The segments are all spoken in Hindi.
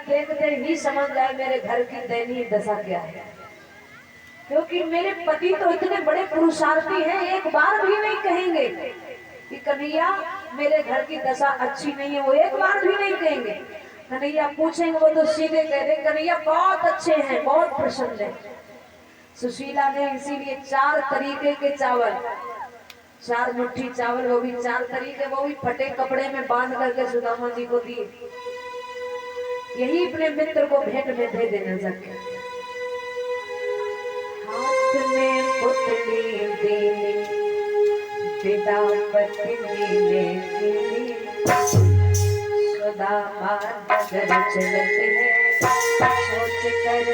देखते ही समझ जाए मेरे घर की दयनीय दशा क्या है। क्योंकि मेरे पति तो इतने बड़े पुरुषार्थी हैं, एक बार भी नहीं कहेंगे कि कन्हैया मेरे घर की दशा अच्छी नहीं है, वो एक बार भी नहीं कहेंगे। कन्हैया पूछेंगे वो तो सीधे कह दे कन्हैया बहुत अच्छे हैं, बहुत प्रसन्न है। सुशीला ने इसीलिए 4 तरीके के चावल, 4 मुट्ठी चावल, वो भी 4 तरीके, वो भी फटे कपड़े में बांध करके सुदामा जी को दिए। यही अपने मित्र को भेंट में दे देना जाके। हाथ में पुतली देने पिता पत्नी ने सुदामा नगर चलते हैं सोच कर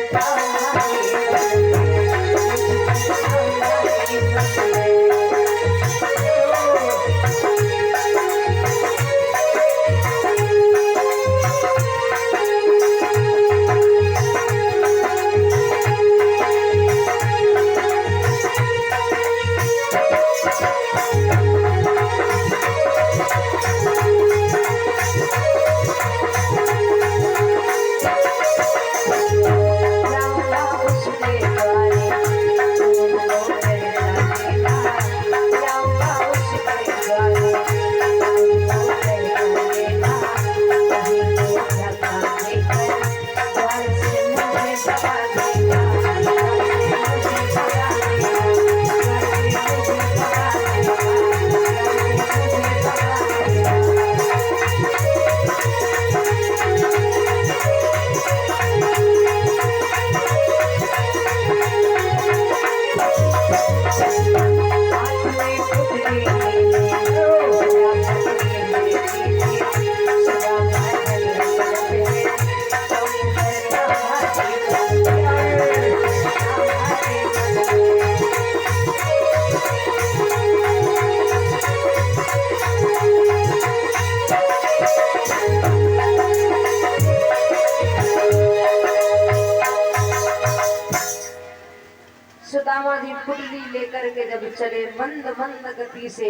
सुदामा जी कुंडली लेकर के जब चले मंद मंद गति से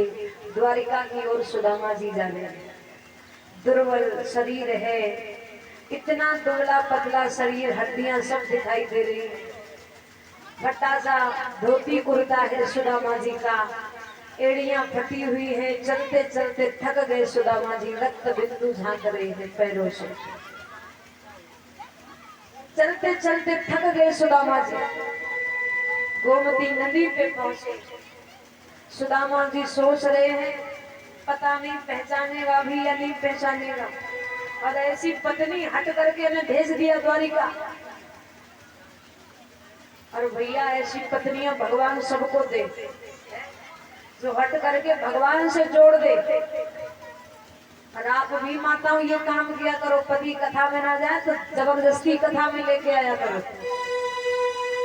द्वारिका की ओर सुदामा जी जाने। दुर्बल शरीर है, इतना दुबला पतला शरीर, हड्डियां सब दिखाई दे रही। फटा सा धोती कुर्ता है सुदामा जी का, एड़ियां फटी हुई है, चलते चलते थक गए सुदामा जी, रक्त बिंदु झांक रहे हैं पैरों से। चलते चलते थक गए सुदामा जी, गोमती नदी पे पहुंचे। सुदामा जी सोच रहे हैं पता नहीं पहचानेगा भी या नहीं पहचानेगा, और ऐसी पत्नी हट करके हमें भेज दिया द्वारिका। और भैया ऐसी पत्नियां भगवान सबको दे, जो हट करके भगवान से जोड़ दे। और आप भी माताओं ये काम किया करो, पति कथा में ना जाए तो जबरदस्ती कथा में लेके आया करो।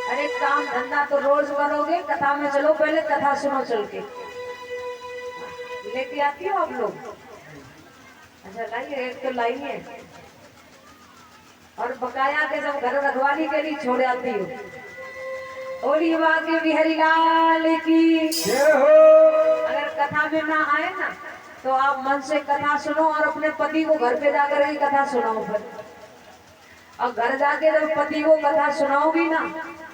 अरे काम धंधा तो रोज करोगे, कथा में चलो, पहले कथा सुनो चल के। लेके आती हो आप लोग? अच्छा लाइए, एक तो लाइए, और बकाया के जब घर रखवाली के लिए छोड़ आती हो। और ये के बिहारी लाल की अगर कथा में ना आए ना तो आप मन से कथा सुनो और अपने पति को घर पे जाकर ही कथा सुनाओ। फिर और घर जाके जब पति को कथा सुनाओगी ना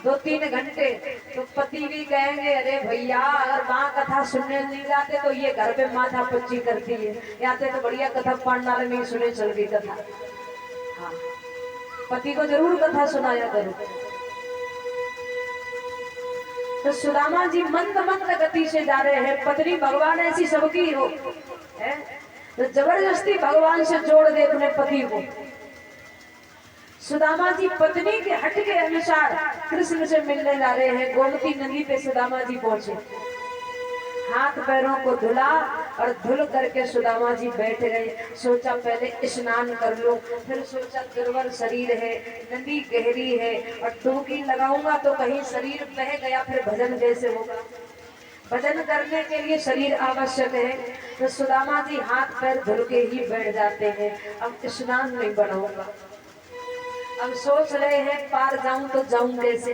2-3 घंटे, तो पति भी कहेंगे अरे भैया अगर माँ कथा सुनने नहीं जाते तो ये घर पे माथा पच्ची करती है, आते तो बढ़िया कथा पांडाल में सुने चल गई कथा। हाँ, पति को जरूर कथा सुनाया करो। तो सुदामा जी मंद मंद गति से जा रहे हैं, पत्नी भगवान ऐसी सबकी हो है तो जबरदस्ती भगवान से जोड़ दे अपने पति को। सुदामा जी पत्नी के हट के अनुसार कृष्ण से मिलने जा रहे हैं। गोमती नदी पे सुदामा जी पहुंचे, हाथ पैरों को धुला और धुल करके सुदामा जी बैठ गए। सोचा पहले स्नान कर लो, फिर सोचा दुर्बल शरीर है, नदी गहरी है और डुबकी लगाऊंगा तो कहीं शरीर बह गया फिर भजन कैसे होगा। भजन करने के लिए शरीर आवश्यक है, तो सुदामा जी हाथ पैर धुल के ही बैठ जाते हैं। अब स्नान नहीं बनाऊंगा। अब सोच रहे हैं पार जाऊं तो जाऊं कैसे,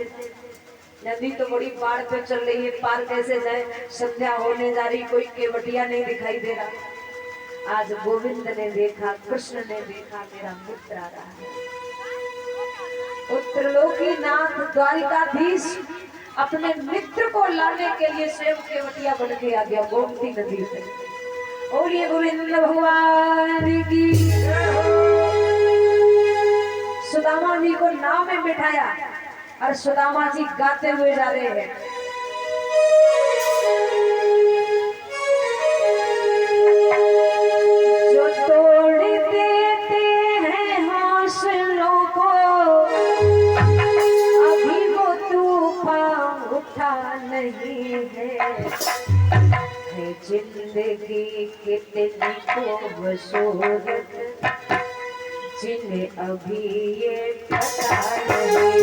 नदी तो बड़ी बाढ़ पे चल रही है, पार कैसे जाए। संध्या होने जा रही, कोई केवटिया नहीं दिखाई दे रहा। आज गोविंद ने देखा, कृष्ण ने देखा, मेरा मित्र आ रहा है। त्रिलोकीनाथ द्वारिकाधीश अपने मित्र को लाने के लिए स्वयं केवटिया बन के आ गया गोमती नदी पे। और ये गोविंद भगवान की सुदामा जी को नाव में बिठाया और सुदामा जी गाते हुए जा रहे हैं। जो तोड़ देते हैं हौसलों को अभी वो तूफान उठा नहीं है जिंदगी कितनी खूबसूरत जिन्हें अभी ये पता नहीं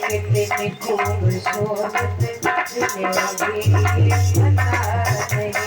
कितनी खूबसूरत जिन्हें अभी ये पता नहीं।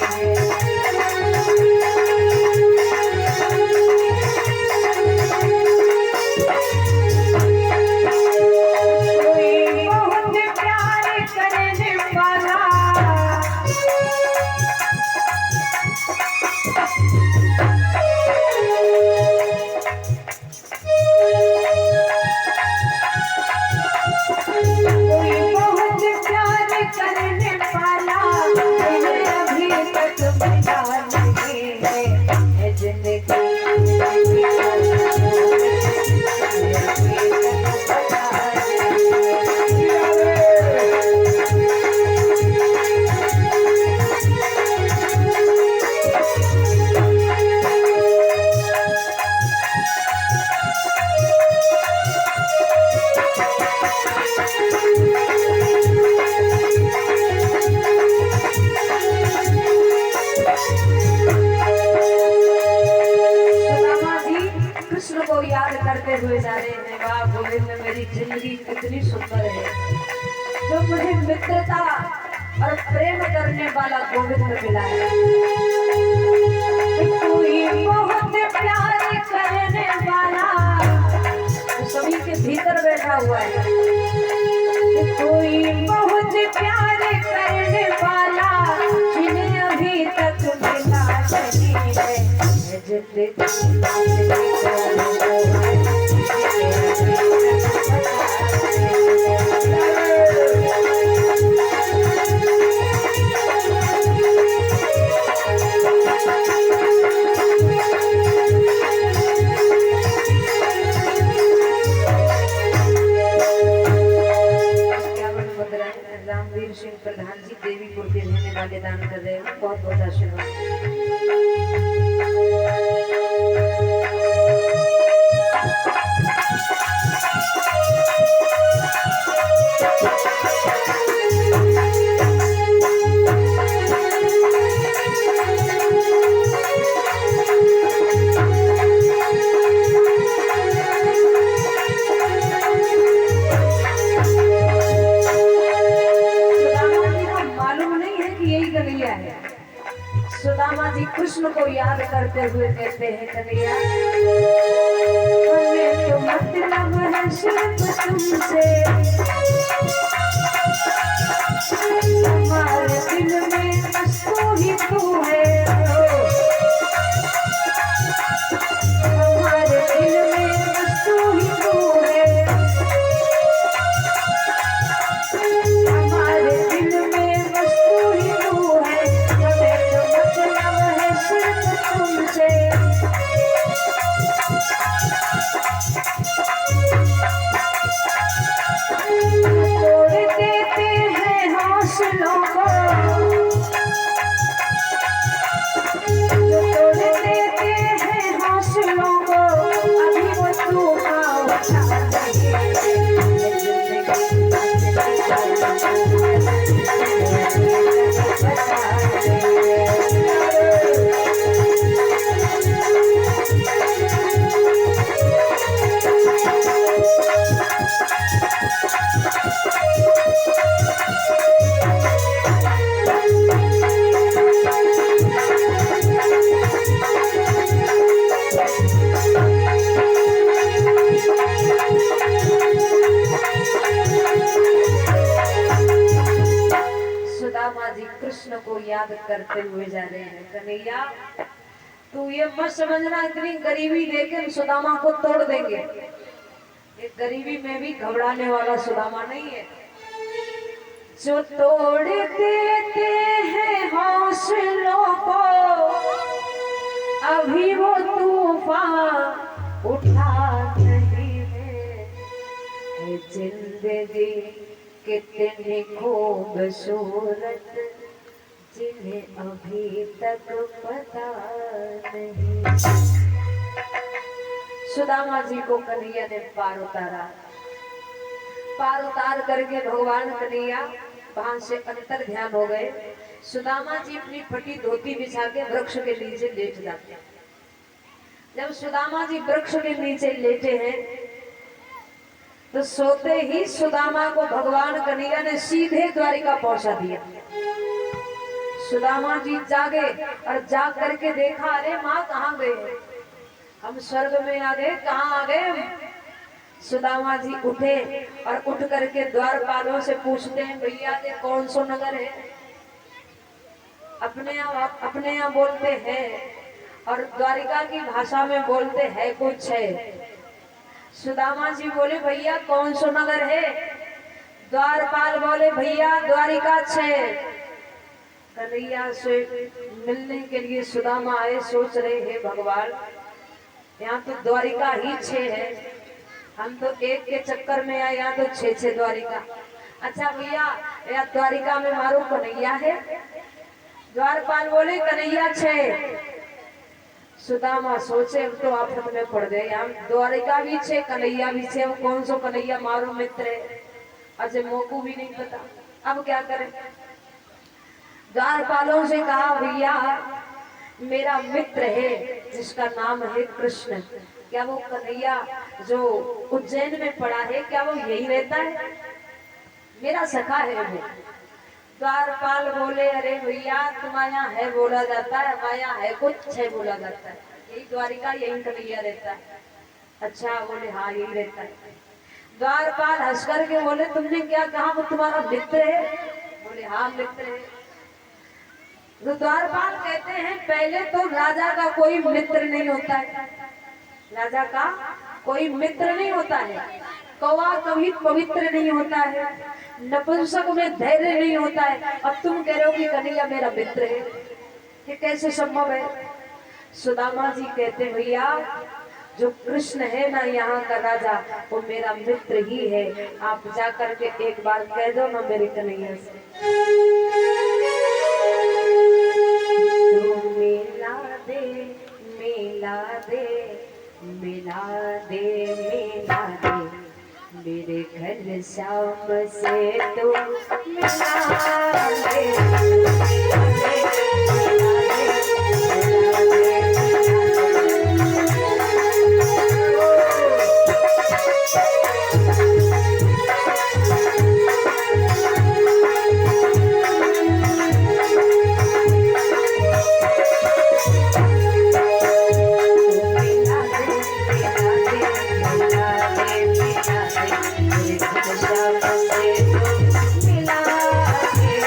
करते हुए जा रहे हैं। वाह गोविंद मेरी जिंदगी कितनी सुंदर है, जो मुझे मित्रता और प्रेम करने वाला गोविंद मिला है। कोई बहुत प्यार करने वाला तो सभी के भीतर बैठा हुआ है। कोई बहुत प्यार करने वाला जिन्हें अभी तक मिला नहीं है। रामवीर सिंह प्रधान जी देवीपुर के रहने वाले दान कर रहे हैं, बहुत बहुत आशीर्वाद। सुदामा जी कृष्ण को याद करते हुए कहते हैं कन्हैया हमें तो मतलब है सिर्फ तुमसे, हमारे दिल में बस तू ही तू है। हमारे दिल में बस तू ही तू है। हमारे दिल में बस तू ही तू है। तुमसे तोड़ देते हैं हौसलों को, जो तोड़ देते हैं हौसलों को अभी वो तूफान उठा सुदामा जी कृष्ण को याद करते हुए जा रहे हैं। कन्हैया तू ये मत समझना इतनी गरीबी देके सुदामा को तोड़ देंगे, एक गरीबी में भी घबराने वाला सुदामा नहीं है। जो तोड़ देते हैं हौसलों को अभी वो तूफान उठा नहीं है। जिंदगी कितनी खूबसूरत जिन्हें अभी तक पता नहीं। सुदामा जी को कन्हैया ने पार उतारा। पार उतार करके भगवान कन्हैया वहां से अंतर ध्यान हो गए। सुदामा जी अपनी फटी धोती बिछा के वृक्ष के नीचे लेट जाते। जब सुदामा जी वृक्ष के नीचे लेटे हैं तो सोते ही सुदामा को भगवान कन्हैया ने सीधे द्वारिका पहुंचा दिया। सुदामा जी जागे और जाग करके देखा, अरे माँ कहाँ गए, हम स्वर्ग में आ गए, कहाँ आ गए। सुदामा जी उठे और उठ करके द्वारपालों से पूछते हैं, भैया ये कौन सा नगर है। अपने यहाँ बोलते हैं और द्वारिका की भाषा में बोलते हैं कुछ है। सुदामा जी बोले, भैया कौन सा नगर है। द्वारपाल बोले, भैया द्वारिका छे। कन्हैया से मिलने के लिए सुदामा आए, सोच रहे हैं भगवान यहाँ तो द्वारिका ही 6 है, हम तो एक के चक्कर में आए, यहाँ तो 6 द्वारिका। अच्छा भैया यहाँ द्वारिका में मारो कन्हैया है। द्वारपाल बोले कन्हैया 6। सुदामा सोचे तो आफत में पड़ गए, हम द्वारिका भी 6 कन्हैया भी 6, वो कौन सो कन्हैया मारो मित्र है। अजय मोकू भी नहीं पता, अब क्या करें। द्वारपालों से कहा, भैया मेरा मित्र है जिसका नाम है कृष्ण, क्या वो कन्हैया जो उज्जैन में पड़ा है क्या वो यही रहता है। मेरा सखा है वो। द्वारपाल बोले, अरे भैया तुम्हारे यहाँ है बोला जाता है, हमारे यहाँ है कुछ है बोला जाता है, यही द्वारिका यही कन्हैया रहता है। अच्छा बोले, हाँ यही रहता है। द्वारपाल हंस करके बोले, तुमने क्या कहा वो तुम्हारा मित्र है। बोले हाँ मित्र है। तो द्वारपाल कहते हैं, पहले तो राजा का कोई मित्र नहीं होता है, राजा का कोई मित्र नहीं होता है, कौवा कभी पवित्र नहीं होता है, नपुंसक में धैर्य नहीं होता है। अब तुम कह रहे हो कि कन्हैया मेरा मित्र है, ये कैसे संभव है। सुदामा जी कहते, भैया जो कृष्ण है ना यहाँ का राजा, वो मेरा मित्र ही है। आप जा करके एक बार कह दो ना मेरे कन्हैया से, तू मिला दे मिला दे मिला दे मिला दे मेरे घर शाम से तू मिला दे मिला दे।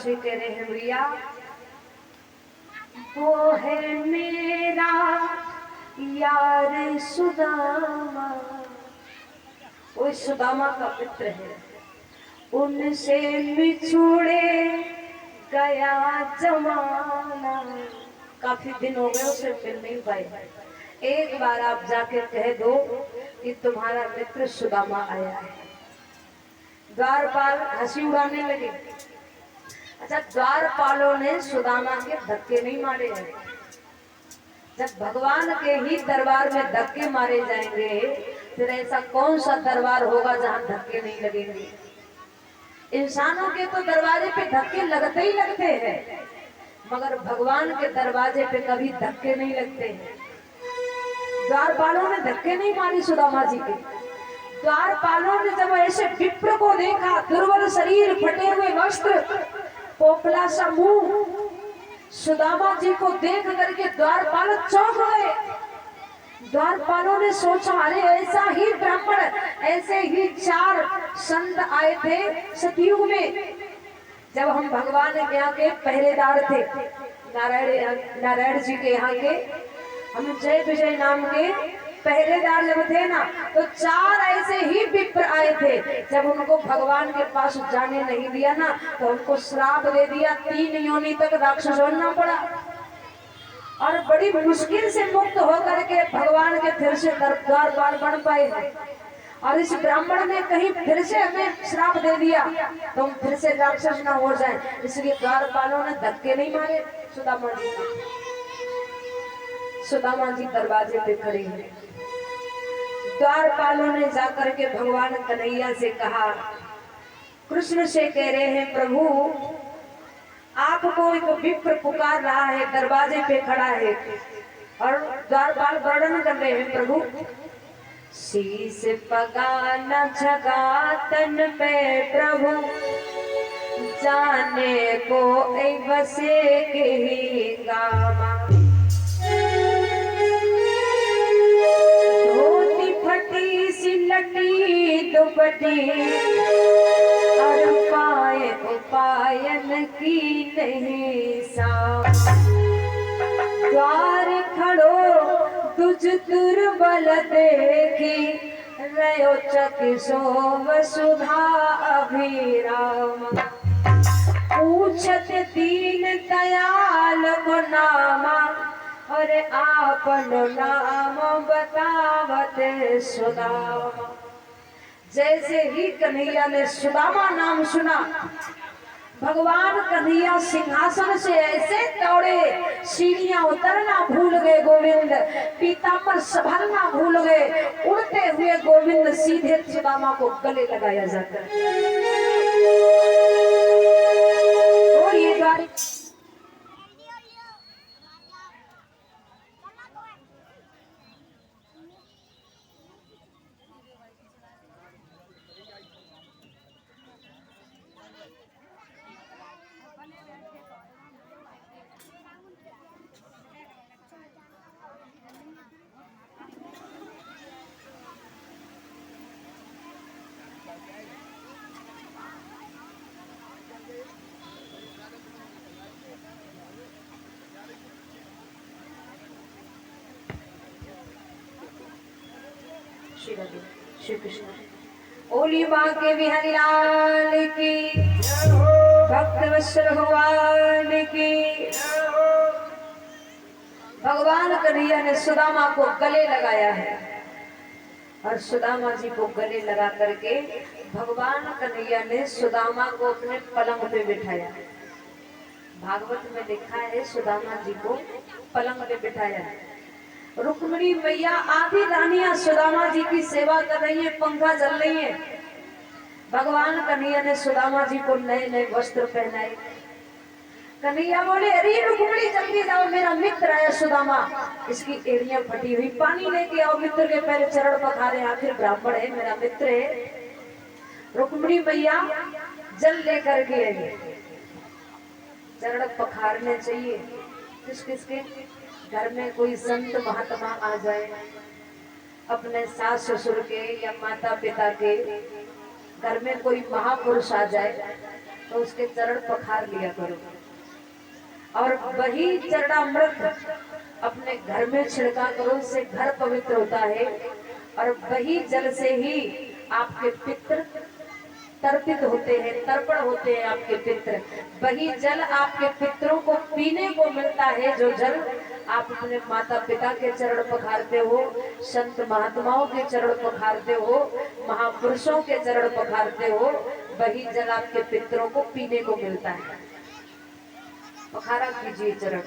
से कह रहे हैं भैया, वो है मेरा यार सुदामा, वो सुदामा का मित्र है, उनसे बिछुड़े गया जमाना। काफी दिन हो गए उसे मिल नहीं पाए। एक बार आप जाके कह दो कि तुम्हारा मित्र सुदामा आया है। द्वारपाल हंसी उड़ाने लगे। अच्छा, द्वारपालों ने सुदामा के धक्के नहीं मारे हैं। जब भगवान के ही दरबार में धक्के मारे जाएंगे, फिर ऐसा कौन सा दरबार होगा जहां धक्के नहीं लगेंगे। इंसानों के तो दरवाजे पे धक्के लगते ही लगते हैं, मगर भगवान के दरवाजे पे कभी धक्के नहीं लगते हैं। द्वारपालों ने धक्के नहीं मारी सुदामा जी के। द्वारपालों ने जब ऐसे विप्र को देखा, दुर्बल शरीर, फटे हुए वस्त्र, पोपला सा मुंह, सुदामा जी को देख करके द्वारपाल चौंक गए। द्वारपालों ने सोचा, अरे ऐसा ही ब्राह्मण, ऐसे ही 4 संत आए थे सतयुग में, जब हम भगवान के यहाँ के पहरेदार थे, नारायण जी के यहाँ के, हम जय विजय नाम के पहरेदार जब थे ना, तो 4 ऐसे ही विप्र आए थे। जब उनको भगवान के पास जाने नहीं दिया ना, तो उनको श्राप दे दिया, 3 योनि तक राक्षस बनना पड़ा, और बड़ी मुश्किल से मुक्त होकर के भगवान के फिर से द्वारपाल बन पाए हैं। और इस ब्राह्मण ने कहीं फिर से हमें श्राप दे दिया तो हम फिर से राक्षस ना हो जाए, इसलिए द्वारपालों ने धक्के नहीं मारे सुदामा जी को। सुदामा जी दरवाजे पे खड़े हैं। द्वारपालों ने जाकर के भगवान कन्हैया से कहा, कृष्ण से कह रहे हैं, प्रभु आपको एक विप्र पुकार रहा है, दरवाजे पे खड़ा है। और द्वारपाल वर्णन कर रहे हैं, प्रभु शीस पगा न झगा तन पे प्रभु, जाने को ऐ बसे के ही गामा। धोती फटी सी लटी दुपटी, और पाए उपायन की नहीं सा। द्वार खड़ो तुझ दुर्बल देखी, रयो चकिसो वसुधा अभिराम। पूछत दीन दयाल को नामा, और आपन नाम बतावत सुदामा। जैसे ही कन्हैया ने सुदामा नाम सुना, भगवान कन्हैया सिंहासन से ऐसे दौड़े, सीढ़ियां उतरना भूल गए गोविंद, पीताम्बर संभलना भूल गए। उड़ते हुए गोविंद सीधे सुदामा को गले लगाया जाता है। और ये गाड़ी श्री कृष्ण। ओली माँ के बिहारी लाल की, भक्त वत्सल भगवान की। भगवान कन्हैया ने सुदामा को गले लगाया है, और सुदामा जी को गले लगा करके भगवान कन्हैया ने सुदामा को अपने पलंग पे बिठाया। भागवत में लिखा है सुदामा जी को पलंग पे बिठाया। रुक्मिणी मैया आधी रानियां सुदामा जी की सेवा कर रही है, पंखा चल रही है। भगवान कन्हैया ने सुदामा जी को नए नए वस्त्र पहनाए। कन्हैया बोले, अरे रुक्मिणी जल्दी जाओ, मेरा मित्र आया सुदामा, इसकी एड़ियां फटी हुई, पानी लेके आओ, मित्र के पहले चरण पखारे, आखिर ब्राह्मण है, मेरा मित्र है। रुक्मिणी मैया जल लेकर के आई, चरण पखारने चाहिए। किस किसके घर में कोई संत महात्मा आ जाए, अपने सास ससुर के या माता पिता के घर में कोई महापुरुष आ जाए, तो उसके चरण पखार लिया करो, और वही चरणामृत अपने घर में छिड़का करो, उससे घर पवित्र होता है। और वही जल से ही आपके पितृ तर्पित होते हैं, तर्पण होते हैं आपके पितृ। वही जल आपके पितरों को पीने को मिलता है, जो जल आप अपने माता पिता के चरण पखारते हो, संत महात्माओं के चरण पखारते हो, महापुरुषों के चरण पखारते हो, वही जल आपके पितरों को पीने को मिलता है। पखारा कीजिए चरण।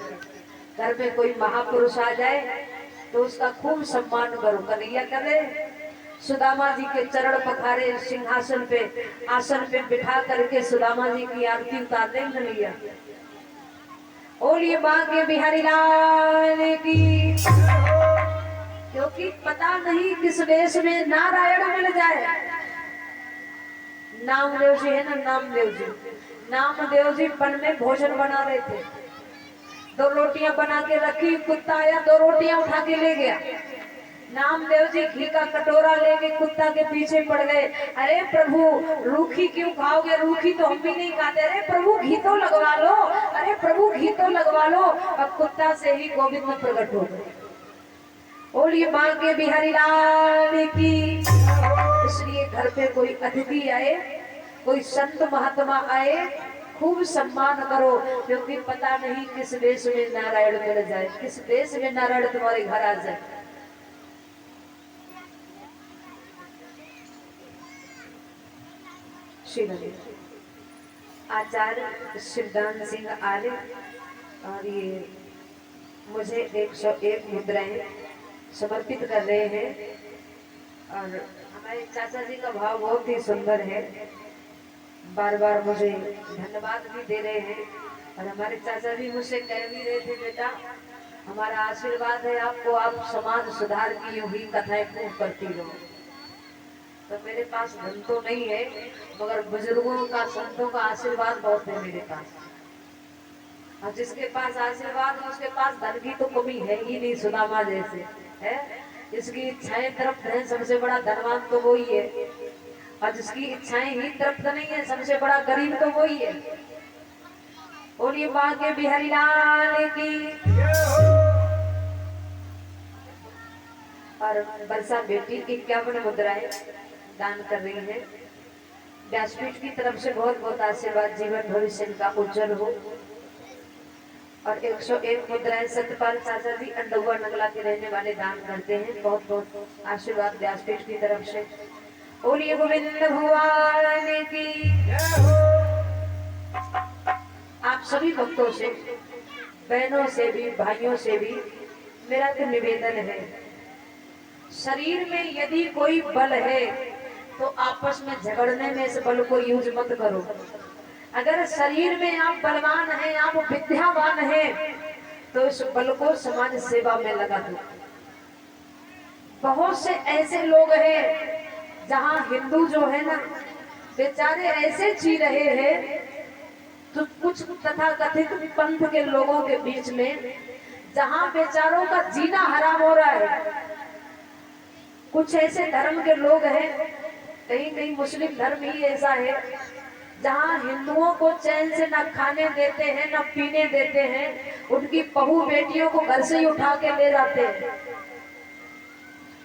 घर में कोई महापुरुष आ जाए तो उसका खूब सम्मान करो। कन्हैया करे सुदामा जी के चरण पखारे, सिंहासन पे आसन पे बिठा करके सुदामा जी की आरती उतारते हैं कन्हैया। बोलिए बांके बिहारी लाल की। क्योंकि पता नहीं किस वेश में नारायण मिल जाए। नामदेव जी है ना, नामदेव जी, नामदेव जी वन में भोजन बना रहे थे, 2 रोटियां बना के रखी, कुत्ता आया 2 रोटियां उठा के ले गया। नामदेव जी घी का कटोरा लेके कुत्ता के पीछे पड़ गए। अरे प्रभु रूखी क्यों खाओगे, रूखी तो हम भी नहीं खाते। अरे प्रभु घी तो लगवा लो, अरे प्रभु घी तो लगवा लो। अब कुत्ता से ही गोविंद प्रकट हो गए। बोलिए बांके बिहारी लाल की। इसलिए घर पे कोई अतिथि आए, कोई संत महात्मा आए, खूब सम्मान करो, क्योंकि पता नहीं किस देश में नारायण मिल जाए, किस देश में नारायण तुम्हारे घर आ जाए। आचार्य शिवदान सिंह आर्य, और ये मुझे 101 मुद्राएं समर्पित कर रहे हैं। और हमारे चाचा जी का भाव बहुत ही सुंदर है, बार बार मुझे धन्यवाद भी दे रहे हैं। और हमारे चाचा जी मुझसे कह भी रहे थे, बेटा हमारा आशीर्वाद है आपको, आप समाज सुधार की यूं ही कथाएं खूब करती रहो। तो मेरे पास धन तो नहीं है, मगर बुजुर्गों का, संतों का आशीर्वाद बहुत है मेरे पास। और जिसके पास आशीर्वाद है उसके पास धन की तो कमी है ही नहीं। सुदामा जैसे है, जिसकी इच्छाएं तृप्त है, सबसे बड़ा धनवान तो वही है। और जिसकी इच्छाएं ही तृप्त नहीं है, सबसे बड़ा गरीब तो वही है। बोलिए बांके बिहारी लाल की। और बरसा बेटी 51 मुद्राएं दान कर रही है। व्यासपीठ की तरफ से बहुत बहुत आशीर्वाद, जीवन भविष्य का उज्जवल हो। और 101 मुद्राएं सत्यपाल चाचा जी अंडुआ नगला के रहने वाले दान करते हैं। बहुत बहुत आशीर्वाद व्यासपीठ की तरफ से। बोलिए गोविंद भगवान की। आप सभी भक्तों से, बहनों से भी, भाइयों से भी मेरा तो निवेदन है, शरीर में यदि कोई बल है तो आपस में झगड़ने में इस बल को यूज मत करो। अगर शरीर में आप बलवान हैं, आप विद्यावान हैं, तो इस बल को समाज सेवा में लगा दो। बहुत से ऐसे लोग हैं जहां हिंदू जो है ना, बेचारे ऐसे जी रहे हैं, तो कुछ तथाकथित पंथ के लोगों के बीच में जहां बेचारों का जीना हराम हो रहा है। कुछ ऐसे धर्म के लोग हैं, कहीं कहीं मुस्लिम धर्म ही ऐसा है, जहां हिंदुओं को चैन से न खाने देते हैं, न पीने देते हैं, उनकी बहू बेटियों को घर से ही उठा के ले जाते हैं।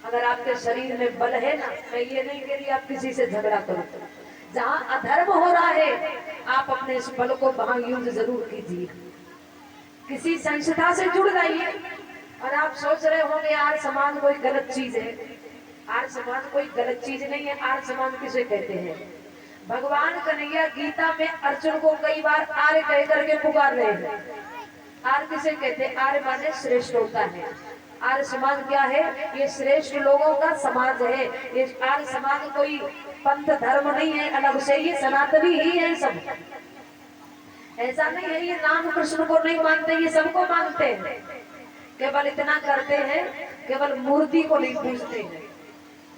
अगर आपके शरीर में बल है ना, मैं ये नहीं कह रही आप किसी से झगड़ा करो, जहां अधर्म हो रहा है आप अपने इस बल को वहां यूज जरूर कीजिए। किसी संस्था से जुड़ जाइए। और आप सोच रहे होंगे आर्य समाज कोई गलत चीज है। आर्य समाज कोई गलत चीज नहीं है। आर्य समाज किसे कहते हैं? भगवान कन्हैया गीता में अर्जुन को कई बार आर्य कह करके पुकार रहे हैं। आर्य किसे कहते हैं? आर्य माने श्रेष्ठ होता है। आर्य समाज क्या है? ये श्रेष्ठ लोगों का समाज है। ये आर्य समाज कोई पंथ धर्म नहीं है अलग से, ये सनातनी ही है सब। ऐसा नहीं है ये राम कृष्ण को नहीं मानते, ये सबको मानते हैं। केवल इतना करते हैं, केवल मूर्ति को नहीं पूजते हैं,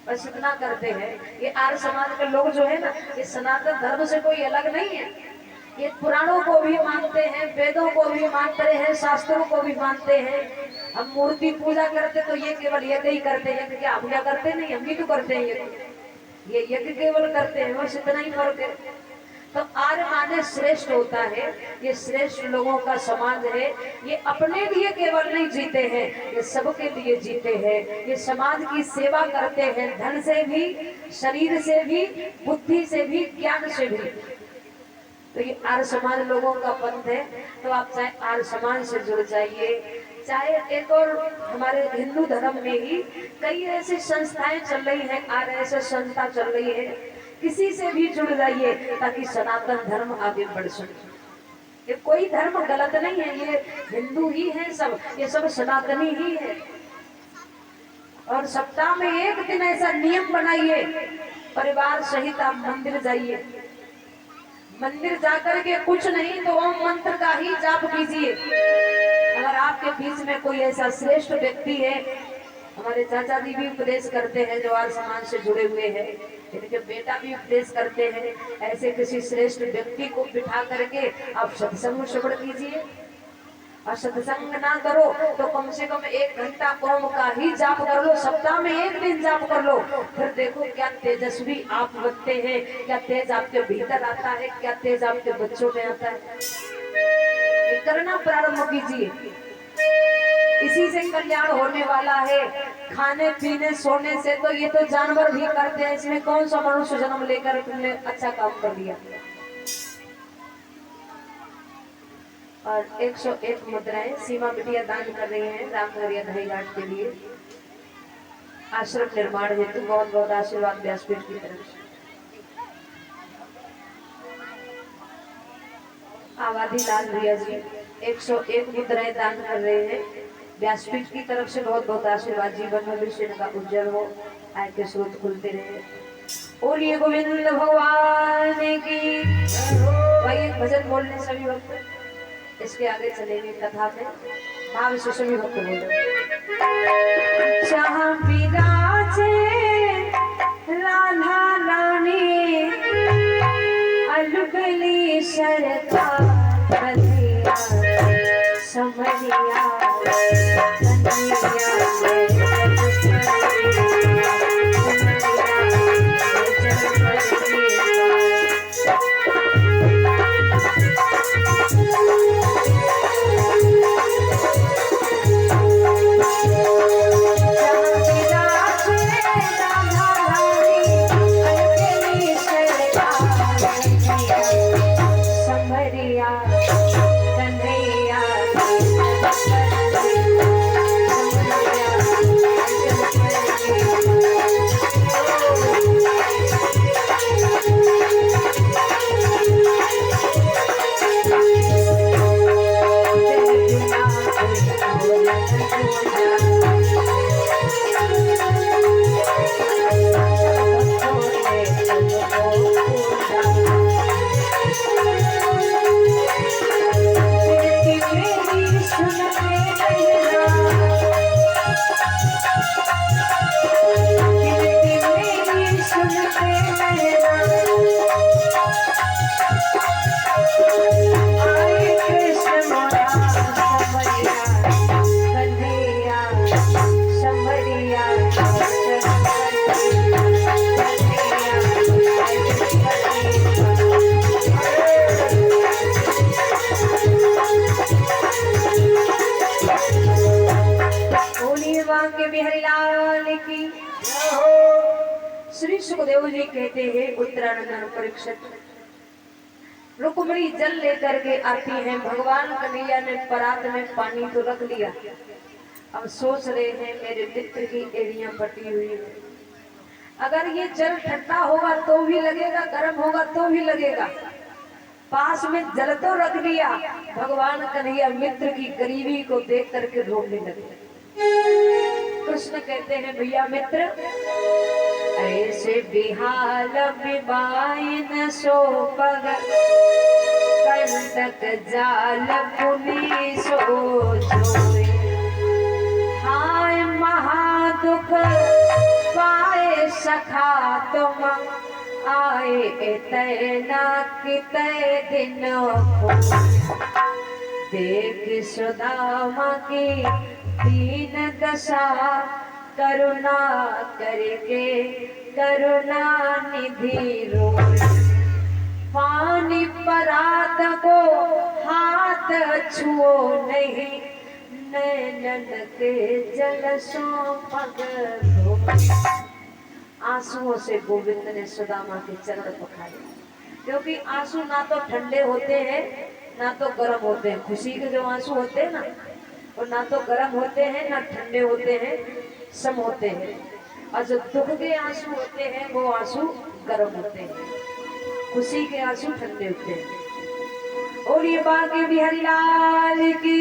बस इतना करते हैं। ये आर्य समाज के लोग जो है ना, ये सनातन धर्म से कोई अलग नहीं है। ये पुराणों को भी मानते हैं, वेदों को भी मानते हैं, शास्त्रों को भी मानते हैं। हम मूर्ति पूजा करते तो ये केवल यज्ञ ही करते हैं। क्या हम क्या करते नहीं? हम भी तो करते हैं। ये यज्ञ केवल करते हैं, बस इतना ही फर्क है। तो आर्य माने श्रेष्ठ होता है। ये श्रेष्ठ लोगों का समाज है। ये अपने लिए केवल नहीं जीते हैं, ये सबके लिए जीते हैं। ये समाज की सेवा करते हैं, धन से भी, शरीर से भी, बुद्धि से भी, ज्ञान से भी। तो ये आर्य समाज लोगों का पंथ है। तो आप चाहे आर्य समाज से जुड़ जाइए, चाहे एक और हमारे हिंदू धर्म में ही कई ऐसी संस्थाएं चल रही हैं, आर्य ऐसे संस्था चल रही है, किसी से भी जुड़ जाइए ताकि सनातन धर्म आगे बढ़ सके। ये कोई धर्म गलत नहीं है, ये हिंदू ही है सब, ये सब सनातनी ही है। और सप्ताह में एक दिन ऐसा नियम बनाइए, परिवार सहित आप मंदिर जाइए। मंदिर जाकर के कुछ नहीं तो ओम मंत्र का ही जाप कीजिए। अगर आपके बीच में कोई ऐसा श्रेष्ठ व्यक्ति है, हमारे चाचा जी भी उपदेश करते हैं जो आर्य समाज से जुड़े हुए हैं, इनके बेटा भी उपदेश करते हैं, ऐसे किसी श्रेष्ठ व्यक्ति को बिठा करके आप सत्संग श्रवण कीजिए। और सत्संग ना करो तो कम से कम 1 घंटा ओम का ही जाप कर लो, सप्ताह में 1 दिन जाप कर लो। फिर देखो क्या तेजस्वी आप बनते हैं, क्या तेज आपके भीतर आता है, क्या तेज आपके बच्चों में आता है। ये करना प्रारंभ कीजिए, इसी से कल्याण होने वाला है। खाने पीने सोने से तो ये तो जानवर भी करते हैं, इसमें कौन सा मनुष्य जन्म लेकर तुमने अच्छा काम कर लिया। और 101 मुद्राएं सीमा बिटिया दान कर रही हैं रामनगरिया दही घाट के लिए आश्रम निर्माण हेतु। बहुत बहुत आशीर्वाद व्यासपीठ की तरफ से। आवादी लाल भैया जी 101 मुद्राएं दान कर रहे हैं व्यासपीठ की तरफ से। बहुत बहुत आशीर्वाद, जीवन भविष्य का उज्जवल हो, आय के स्रोत खुलते रहे। बोलिए गोविंद भगवान की। वही एक भजन बोलने सभी वक्त, इसके आगे चलेंगे कथा में, भाव से सभी भक्त बोले। जहाँ विराजे राधा रानी अलगली सरकार कन्हैया समरिया श्री सुखदेव जी कहते हैं उत्तरानंद परीक्षित, रुक्मणी जल लेकर के आती है। भगवान कन्हैया ने परात में पानी तो रख लिया, अब सोच रहे हैं मेरे मित्र की एड़ियां फटी हुई है, अगर ये जल ठंडा होगा तो भी लगेगा, गर्म होगा तो भी लगेगा। पास में जल तो रख दिया। भगवान कन्हैया मित्र की गरीबी को देख करके रोने लगे। कृष्ण कहते हैं भैया मित्र, ऐसे बिहाल में बाइन सो पग कंटक जाल पुनी सो जोए, हाय महादुख पाए सखा तुम आए तैना कितने दिन देख सुदामा की दीन दशा, करुणा करके करुणा निधि रोए। पानी परात को हाथ छुओ नहीं, नैनन के जल सो पग धो। आंसुओं से गोविंद ने सुदामा के चरण पखारे, क्योंकि आंसू ना तो ठंडे होते हैं ना तो गर्म होते हैं। खुशी के जो आंसू होते हैं ना, और ना तो गर्म होते हैं ना ठंडे होते हैं, सम होते हैं। और जो दुख के आंसू होते हैं वो आंसू गर्म होते हैं, खुशी के आंसू ठंडे होते हैं। और ये बाकी बिहारी लाल की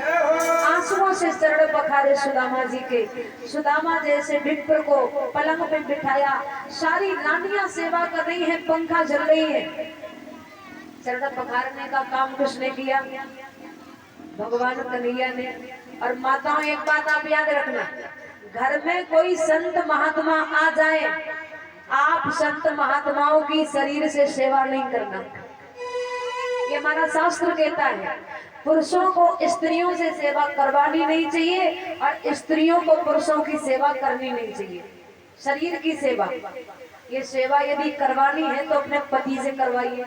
आंसुओं से चरण पखारे सुदामा जी के। सुदामा जैसे विप्र को पलंग पे बिठाया, सारी रानियां सेवा कर रही है, पंखा जल रही है। चरण पखारने का काम किसने किया? भगवान कन्हैया ने। और माताओं एक बात आप याद रखना, घर में कोई संत महात्मा आ जाए, आप संत महात्माओं की शरीर से सेवा नहीं करना। ये हमारा शास्त्र कहता है, पुरुषों को स्त्रियों से सेवा करवानी नहीं चाहिए और स्त्रियों को पुरुषों की सेवा करनी नहीं चाहिए। शरीर की सेवा, ये सेवा यदि करवानी है तो अपने पति से करवाइए।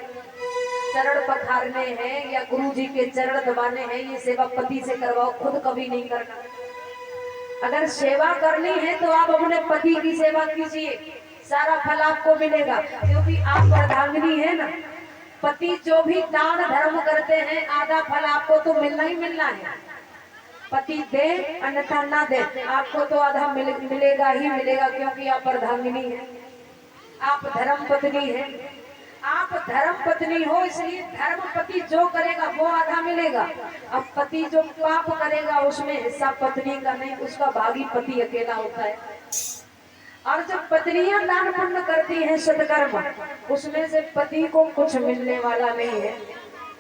चरण पखारने हैं या गुरु जी के चरण दबाने हैं, ये सेवा पति से करवाओ, खुद कभी नहीं करना। अगर सेवा करनी है तो आप अपने पति की सेवा कीजिए, सारा फल आपको मिलेगा, क्योंकि आप अर्धांगिनी है ना। पति जो भी दान धर्म करते हैं, आधा फल आपको तो मिलना ही मिलना है। पति दे अन्यथा ना दे, आपको तो आधा मिलेगा ही मिलेगा, क्योंकि आप अर्धांगिनी है, आप धर्म पत्नी है। आप धर्म पत्नी हो, इसलिए धर्म पति जो करेगा वो आधा मिलेगा। अब पति जो पाप करेगा उसमें हिस्सा पत्नी का नहीं, उसका भागी पति अकेला होता है। और जब पत्नियां दान पुण्य करती हैं सत्कर्म, उसमें से पति को कुछ मिलने वाला नहीं है।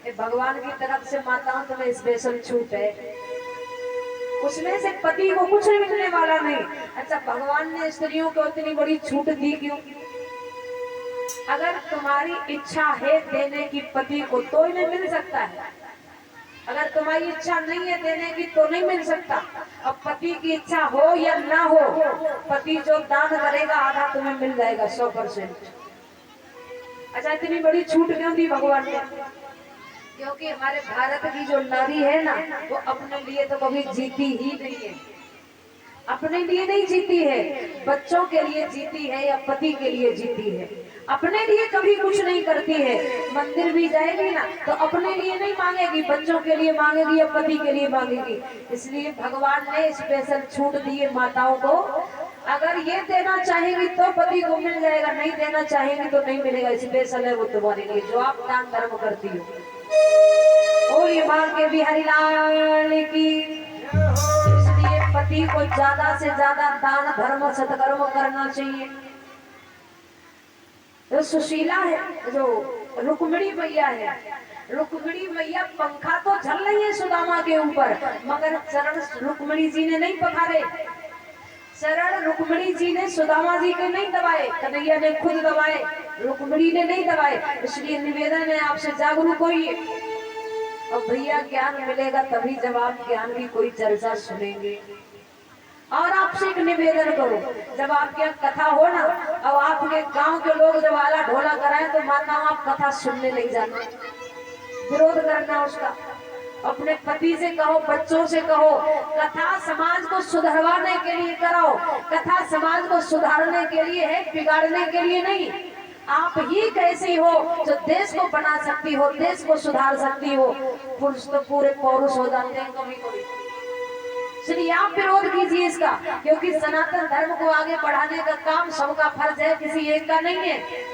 ये भगवान की तरफ से माताओं तुम्हें स्पेशल छूट है, उसमें से पति को कुछ मिलने वाला नहीं। अच्छा, भगवान ने स्त्रियों को इतनी बड़ी छूट दी क्यों? अगर तुम्हारी इच्छा है देने की पति को तो इन्हें मिल सकता है, अगर तुम्हारी इच्छा नहीं है देने की तो नहीं मिल सकता। अब पति की इच्छा हो या ना हो, पति जो दान करेगा आधा तुम्हें मिल जाएगा, 100%। अच्छा, इतनी बड़ी छूट क्यों दी भगवान ने? क्योंकि हमारे भारत की जो नारी है ना, वो अपने लिए तो कभी जीती ही नहीं है, अपने लिए नहीं जीती है, बच्चों के लिए जीती है या पति के लिए जीती है। अपने लिए कभी कुछ नहीं करती है। मंदिर भी जाएगी ना तो अपने लिए नहीं मांगेगी, बच्चों के लिए मांगेगी या पति के लिए मांगेगी। इसलिए भगवान ने स्पेशल छूट दी है माताओं को, अगर ये देना चाहेगी तो पति को मिल जाएगा, नहीं देना चाहेगी तो नहीं मिलेगा। स्पेशल है वो तुम्हारे लिए, जो आप दान धर्म करती हो। और ये मांग के बिहारी लाल की। इसलिए पति को ज्यादा से ज्यादा दान धर्म सत्कर्म करना चाहिए। जो सुशीला है, जो रुक्मिणी मैया है, रुक्मिणी मैया पंखा तो झल रही है सुदामा के ऊपर, मगर चरण रुक्मिणी जी ने नहीं पखारे, चरण रुक्मिणी जी ने सुदामा जी के नहीं दबाए, कन्हैया ने खुद दबाए, रुक्मिणी ने नहीं दबाए। इसलिए निवेदन है आपसे, जागरूक होइए। और भैया ज्ञान मिलेगा तभी जब आप ज्ञान की कोई चर्चा सुनेंगे। और आपसे एक निवेदन करो, जब आपके यहाँ कथा हो ना, अब आपके गांव के लोग जब आला ढोला कराए तो माता आप कथा सुनने नहीं जाना, विरोध करना उसका। अपने पति से कहो, बच्चों से कहो, कथा समाज को सुधारने के लिए कराओ, कथा समाज को सुधारने के लिए है, बिगाड़ने के लिए नहीं। आप ही कैसी हो जो देश को बना सकती हो, देश को सुधार सकती हो। पुरुष तो पूरे पौरुष हो जाते हैं कभी कभी, इसलिए आप विरोध कीजिए इसका, क्योंकि सनातन धर्म को आगे बढ़ाने का काम सबका फर्ज है, किसी एक का नहीं है।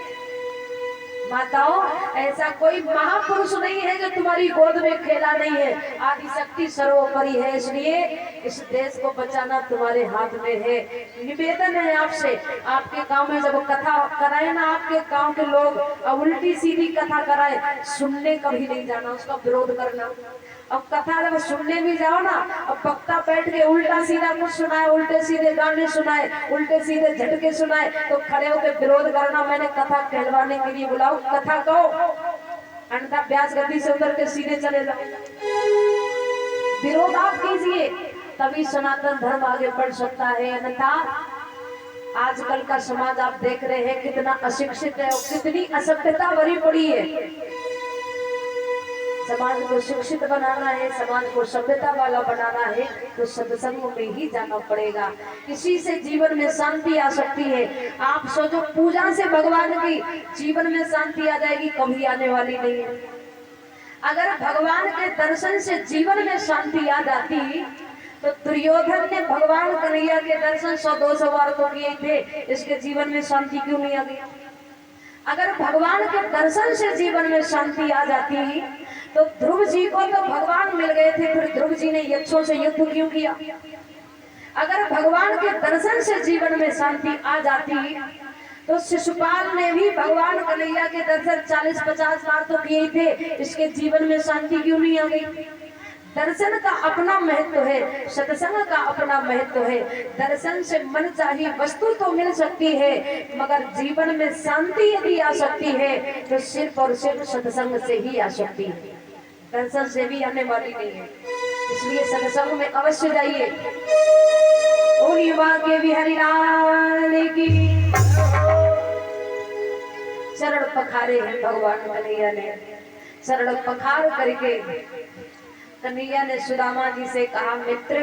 माताओं, ऐसा कोई महापुरुष नहीं है जो तुम्हारी गोद में खेला नहीं है, आदिशक्ति सर्वोपरि है। इसलिए इस देश को बचाना तुम्हारे हाथ में है। निवेदन है आपसे, आपके गांव में जब कथा कराए ना आपके गांव के लोग, अब उल्टी सीधी कथा कराए, सुनने कभी नहीं जाना, उसका विरोध करना। अब कथा जब सुनने भी जाओ ना, अब वक्ता बैठ के उल्टा सीधा कुछ सुनाए, उल्टे सीधे गाने सुनाए, उल्टे सीधे झटके सुनाए, तो खड़े होकर विरोध करना। मैंने कथा कहलवाने के लिए बुलाओ, कथा कहो, अन्यथा व्यास गद्दी से उतर के सीधे चले जाओ। विरोध आप कीजिए, तभी सनातन धर्म आगे बढ़ सकता है, अन्यथा आजकल का समाज आप देख रहे हैं कितना अशिक्षित है और कितनी असभ्यता भरी पड़ी है। समाज को शिक्षित बनाना है, समाज को सभ्यता वाला बनाना है तो सत्संग में ही जाना पड़ेगा। इसी से जीवन में शांति आ सकती है। आप सोचो पूजा से भगवान की जीवन में शांति आ जाएगी, कभी आने वाली नहीं है। अगर भगवान के दर्शन से जीवन में शांति आ जाती तो दुर्योधन ने भगवान कन्हैया के दर्शन 100-200 बार तो किए थे, इसके जीवन में शांति क्यों नहीं आ गई? अगर भगवान के दर्शन से जीवन में शांति आ जाती तो ध्रुव जी को तो भगवान मिल गए थे, फिर ध्रुव जी ने यक्षों से युद्ध क्यों किया? अगर भगवान के दर्शन से जीवन में शांति आ जाती तो शिशुपाल ने भी भगवान कन्हैया के दर्शन 40-50 बार तो किए थे, इसके जीवन में शांति क्यों नहीं आ गई? दर्शन का अपना महत्व है, सत्संग का अपना महत्व है। दर्शन से मन चाहिए वस्तु तो मिल सकती है, मगर जीवन में शांति यदि आ सकती है तो सिर्फ और सिर्फ सत्संग से ही आ सकती है, दर्शन से भी आने वाली नहीं है। इसलिए सत्संग में अवश्य जाइए। बोलिए बांके बिहारी लाल की। शरण पखारे हैं भगवान कन्हैया ने, शरण पखार करके कन्हैया ने सुदामा जी से कहा, मित्र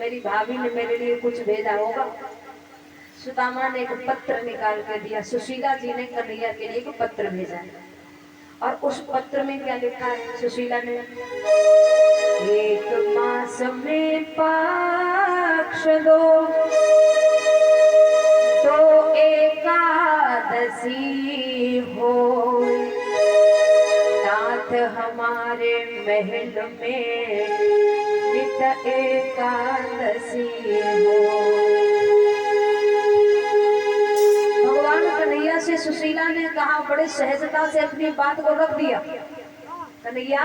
मेरी भाभी ने मेरे लिए कुछ भेजा होगा। सुदामा ने एक पत्र निकाल कर दिया। सुशीला जी ने कन्हैया के लिए एक पत्र भेजा और उस पत्र में क्या लिखा है? सुशीला ने, 1 मास में पक्ष दो, तो एकादशी हो, नाथ हमारे महल में नित एकादशी हो। भगवान कन्हैया से सुशीला ने कहा, बड़े सहजता से अपनी बात को रख दिया। कन्हैया,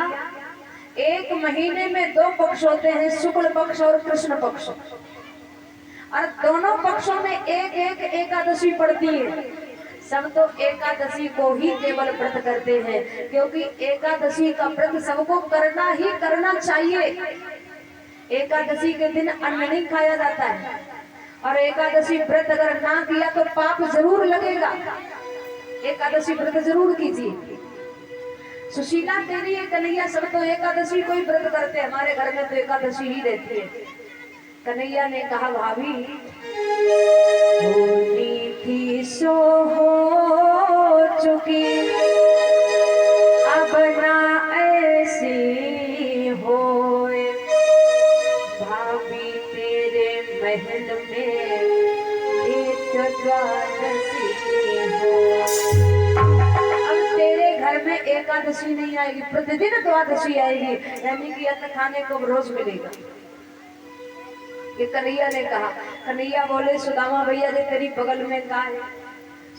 1 महीने में 2 पक्ष होते हैं, शुक्ल पक्ष और कृष्ण पक्ष, और दोनों पक्षों में एक एकादशी पड़ती है। सब तो एकादशी को ही केवल व्रत करते हैं, क्योंकि एकादशी का व्रत सबको करना ही करना चाहिए। एकादशी के दिन अन्न नहीं खाया जाता है, और एकादशी व्रत अगर ना किया तो पाप जरूर लगेगा। एकादशी व्रत जरूर कीजिए। सुशीला तेरी कन्हैया सब तो एकादशी को ही व्रत करते हैं, हमारे घर में तो एकादशी ही रहती है। कन्हैया ने कहा, भाभी होनी थी सो हो चुकी, अब ना ऐसी होए, भाभी तेरे महल में एक द्वादशी हो। अब तेरे घर में एकादशी नहीं आएगी, प्रतिदिन द्वादशी आएगी, यानी कि अन्न खाने को रोज मिलेगा। ये कन्हैया ने कहा। कन्हैया बोले, सुदामा भैया दे तेरी बगल में का है?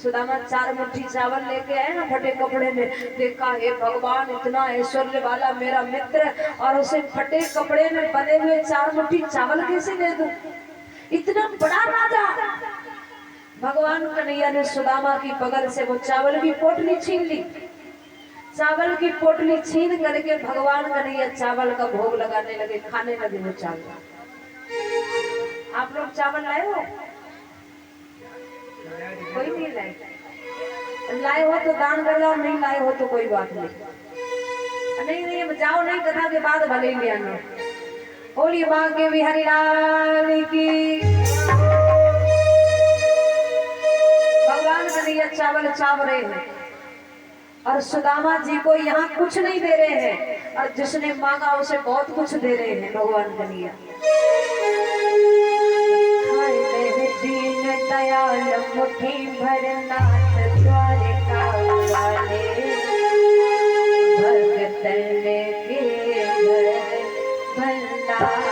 सुदामा 4 मुट्ठी चावल लेके आए ना फटे कपड़े में। देखा, हे भगवान, इतना ऐश्वर्य वाला मेरा मित्र और उसे फटे कपड़े में बने हुए 4 मुट्ठी चावल कैसे दे दूं? इतना बड़ा राजा। भगवान कन्हैया ने सुदामा की बगल से वो चावल की पोटली छीन ली। चावल की पोटली छीन करके भगवान कन्हैया चावल का भोग लगाने लगे, खाने लगे वो चावल। आप लोग चावल लाए हो? कोई नहीं लाए? लाए हो तो दान कर लो, नहीं लाए हो तो कोई बात नहीं। नहीं जाओ, नहीं कथा के बाद भले ही आना। बोलिए बांके बिहारी लाल की। भगवान कन्हैया चावल चाव रहे हैं और सुदामा जी को यहाँ कुछ नहीं दे रहे हैं, और जिसने मांगा उसे बहुत कुछ दे रहे हैं भगवान कन्हैया। दीन दयाल मुट्ठी भर नाथ द्वारिका वाले, भगतन के भंडार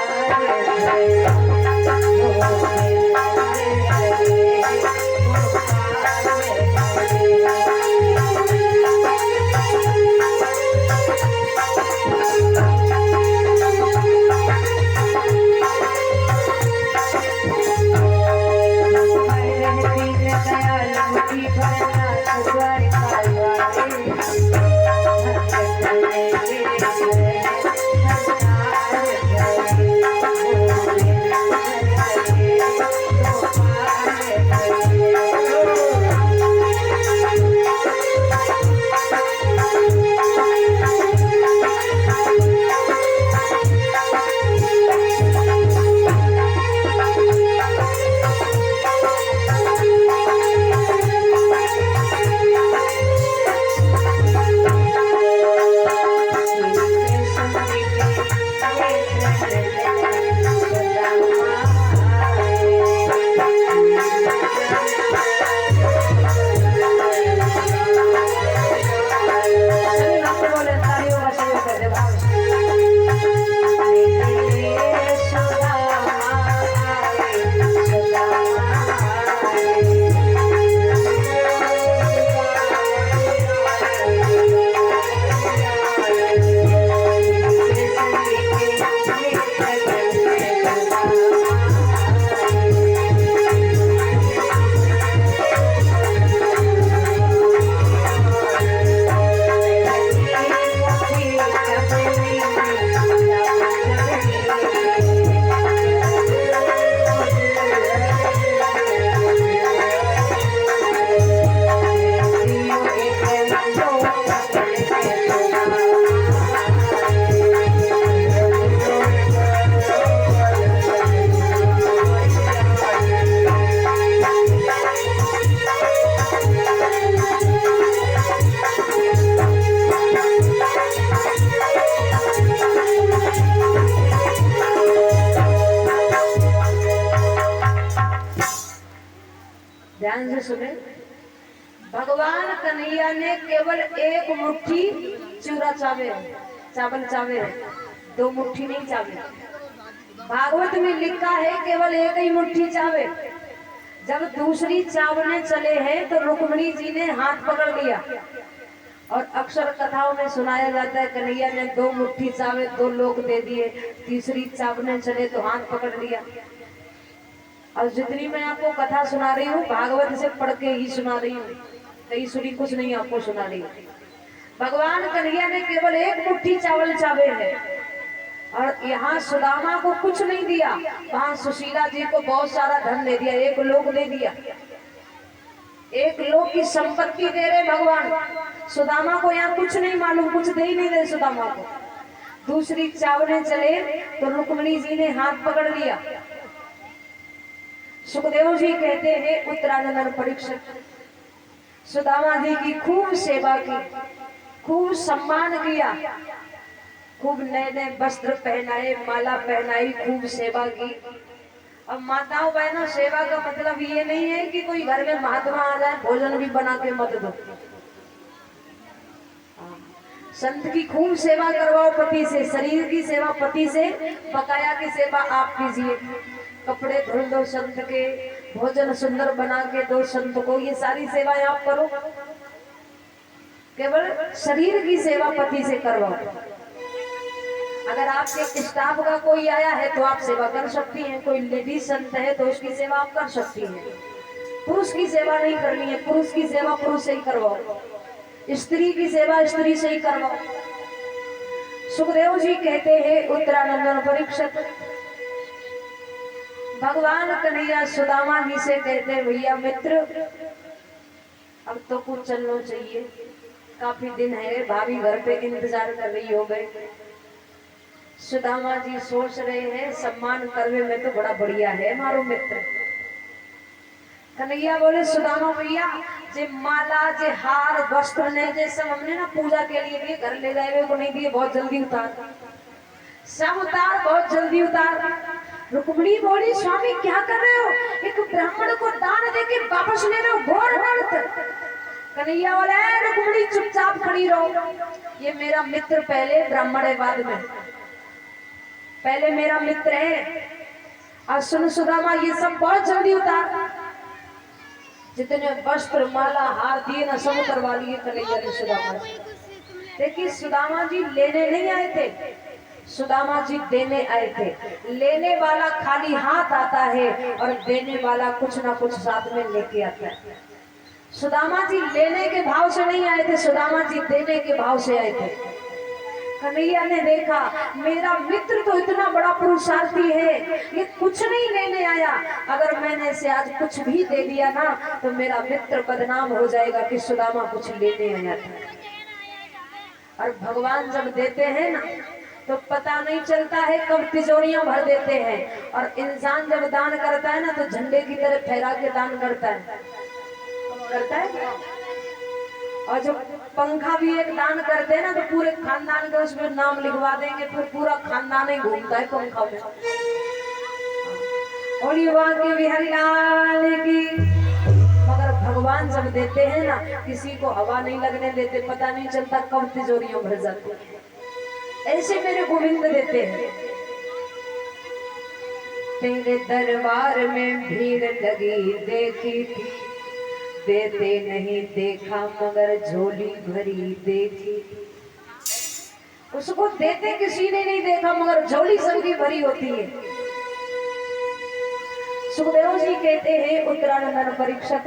ध्यान से सुने, भगवान कन्हैया ने केवल एक मुट्ठी चूरा चावे, चावल चावे, 2 मुट्ठी नहीं चावे। भागवत में लिखा है केवल एक ही मुट्ठी चावे। जब दूसरी चावने चले हैं तो रुक्मिणी जी ने हाथ पकड़ लिया, और अक्सर कथाओं में सुनाया जाता है कन्हैया ने 2 मुट्ठी चावे 2 लोग दे दिए, तीसरी चावने चले तो हाथ पकड़ लिया। और जितनी मैं आपको कथा सुना रही हूँ भागवत से पढ़ के ही सुना रही हूँ, कहीं सुनी कुछ नहीं आपको सुना रही। भगवान कन्हैया ने केवल एक मुट्ठी चावल चावे हैं, और यहाँ सुदामा को कुछ नहीं दिया, वहां सुशीला जी को बहुत सारा धन दे दिया, 1 लोक दे दिया, 1 लोक की संपत्ति दे रहे भगवान। सुदामा को यहाँ कुछ नहीं मालूम, कुछ दे ही नहीं रहे सुदामा को। दूसरी चावने चले तो रुक्मिणी जी ने हाथ पकड़ लिया। सुखदेव जी कहते हैं उत्तरानंदन परीक्षित, सुदामा जी की खूब सेवा की, खूब सम्मान किया, खूब नए वस्त्र पहनाए, माला पहनाई, खूब सेवा की। अब माताओं बहनों, सेवा का मतलब ये नहीं है कि कोई घर में महात्मा आ जाए भोजन भी बना के मत दो। संत की खूब सेवा करवाओ पति से, शरीर की सेवा पति से, बकाया की सेवा आप कीजिए। कपड़े धुल दो संत के, भोजन सुंदर बना के दो संत को, ये सारी सेवाएं आप करो। केवल शरीर की सेवा पति से करवाओ। अगर आपके स्टाफ का कोई आया है तो आप सेवा कर सकती हैं, कोई लेडीज संत है तो उसकी सेवा आप कर सकती हैं। पुरुष की सेवा नहीं करनी है, पुरुष की सेवा पुरुष से ही करवाओ, स्त्री की सेवा स्त्री से ही करवाओ। सुखदेव जी कहते हैं उत्तरानंदन परीक्षित, भगवान कन्हैया सुदामा जी से कहते हैं भैया मित्र अब तो कुछ चलना चाहिए, काफी दिन है, भाभी घर पे इंतजार कर रही हो गए। सुदामा जी सोच रहे हैं सम्मान करवे में तो बड़ा बढ़िया है मारो मित्र। कन्हैया बोले सुदामा भैया जे माला जे हार वस्त्र ने जे सब हमने ना पूजा के लिए दिए, घर ले जाए को नहीं दिए, बहुत जल्दी उतार, सब उतार, बहुत जल्दी उतार। रुक्मिणी बोली स्वामी क्या कर रहे हो, एक ब्राह्मण को दान देके वापस ले रहे हो, घोर व्रत। कन्हैया बोले रुक्मिणी चुपचाप खड़ी रहो, ये मेरा मित्र पहले ब्राह्मण है बाद में, पहले मेरा मित्र है। और सुन सुदामा ये सब बहुत जल्दी उतार, जितने वस्त्र माला हार दिए ना सब करवा लिए कन्हैया ने सुदामा जी। देखिए सुदामा जी लेने नहीं आए थे, सुदामा जी देने आए थे। लेने वाला खाली हाथ आता है और देने वाला कुछ ना कुछ साथ में लेके आता है। सुदामा जी लेने के भाव से नहीं आए थे, सुदामा जी देने के भाव से आए थे। कन्हैया ने देखा मेरा मित्र तो इतना बड़ा पुरुषार्थी है, ये कुछ नहीं लेने आया, अगर मैंने इसे आज कुछ भी दे दिया ना तो मेरा मित्र बदनाम हो जाएगा कि सुदामा कुछ लेने आया था। और भगवान जब देते हैं ना तो पता नहीं चलता है कब तिजोरियां भर देते हैं। और इंसान जब दान करता है ना तो झंडे की तरह फहरा के दान करता है, और जब पंखा भी एक दान करते हैं ना तो पूरे खानदान का उसमें नाम लिखवा देंगे, फिर पूरा खानदान ही घूमता है पंखा में। और युवा के बिहारी लाल की। मगर भगवान जब देते हैं ना किसी को हवा नहीं लगने देते, पता नहीं चलता कब तिजोरियों भर जाती है। ऐसे मेरे गोविंद देते हैं। तेरे दरबार में भीड़ लगी देखी थी, देते नहीं देखा मगर झोली भरी देखी। उसको देते किसी ने नहीं देखा मगर झोली सबकी भरी होती है। सुखदेव जी कहते हैं उत्तरानंदन परीक्षित,